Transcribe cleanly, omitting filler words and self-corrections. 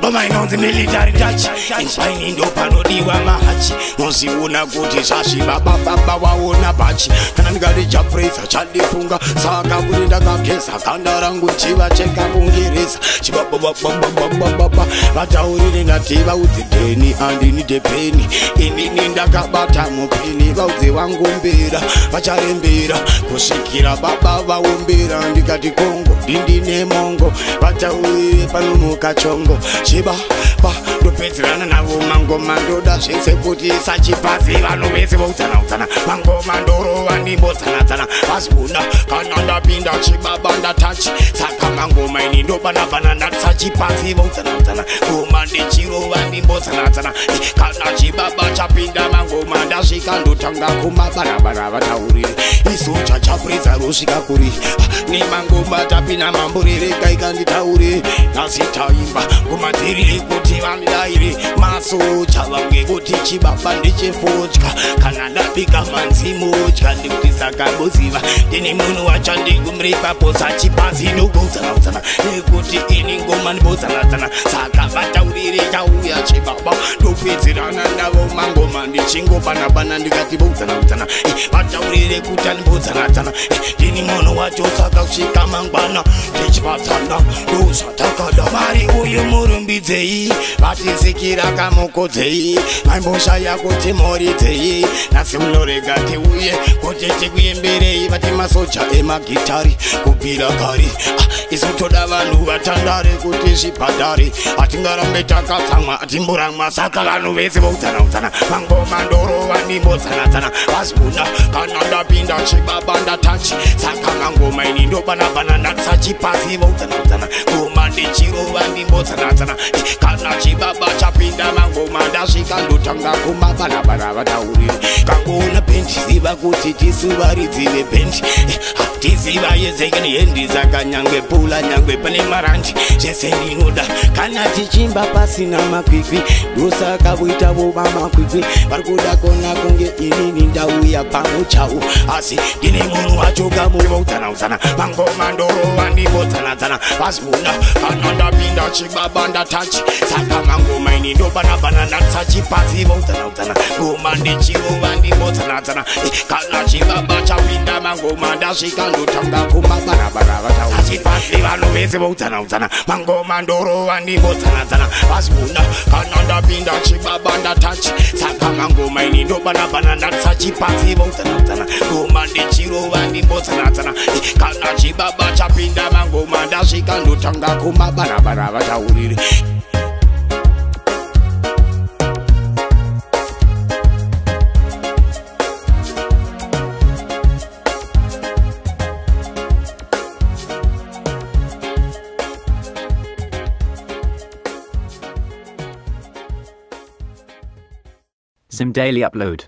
Ngoma inonzi military touch Inspine ndo panodiwa mahachi Nonsiona kuti sashiba baba waona bachi Kana nigari japresa chadifunga Saka kulinda kakesa Kanda rangu chiva cheka kungeresa Chibabababababababa Vataurire ngativa uzideni Andini depeni Inini ndakabata mupini Vauze wangu mbira Vacharembira Kushikira baba vaumbira Ndikati kongo Dindine mongo Vataurire panunuka chongo Chiba ba Dupezirana na mango mandoda Shese kuti sachipazi Vanu vese vautana Mango mandoro Vanimbo tana Asbuna Kananda pinda Chiba banda touch Saka mango maini ndo bana Sachipazi vautana Kumande chiro Vanimbo tana Kana chiba bacha pinda Mango manda Shikando tanga kumabana Vataurire Isocha chapreza Roshika kuri Ni mango matapina Mamburire Kaikandi tauri Nasitaimba Kumatirire kuti vamidaire Maso chavange kuti chibaba ndichefotya Kana ndapika manzi motya Ndikuti sakaboziva Ndini munu wacha ndikumripa Posa chipazi ndogoutana Nekuti ini ngoma ndibozana Saka vataurire chauya chibaba Ndopedzerana ndavo mangoma Ndichingobana ndikati boutana Vataurire kuti ndibozana Ndini munu wacho saka kushika mangwana Ndichivatana Ndosatakada Mari uyu murumbidzei Vatizikira kamukodzei Maimbosha yako timoridzei Nasi unoregati uye Kuti tikuyemberei Vati masoja emagitari Kubira kari Isotoda vanhu vatandare Kuti zvibhadhari Atingarambe takatsamwa Atimburangwa Saka vanhu vese vautana Mangoma ndoro vanimbodzana Vasbuna Kana ndapinda chibaba ndatachi Saka mangoma ini ndobana Ndasachipazi vautana Ngoma ndichiro vanimbodzana Kana chibaba chapinda mangoma Ndasvika ndotanga kumabana vataurire Kangoona bendi ziva kuti tisuvaridzire bendi Tiziva yezekeni hendi Saka nyangwe pula nyangwe pane marandi Zvese ndinoda Kana tichimba pasina makwikwi Ndosaka voita vova makwikwi Varikuda kona kunge inini ndauya pamuchau Asi ndine munhu wacho kamuvautana Mangoma ndoro vanimbodzana Vasbuna kana ndapinda chibaba ndatachi Saka mangoma ini ndobana Ndasachipazi vautana Ngoma ndichiro vanimbodzana Kana chibaba chapinda mangoma Ndasvika ndotanga kumabana Sachipazi vanhu vese vautana Mangoma ndoro vanimbodzana Vasbuna kana ndapinda chibaba ndatachi Saka mangoma ini ndobana Ndasachipazi vautana Ngoma ndichiro vanimbodzana Kana chibaba chapinda mangoma Ndasvika ndotanga kumabana vataurire Zim Daily Upload.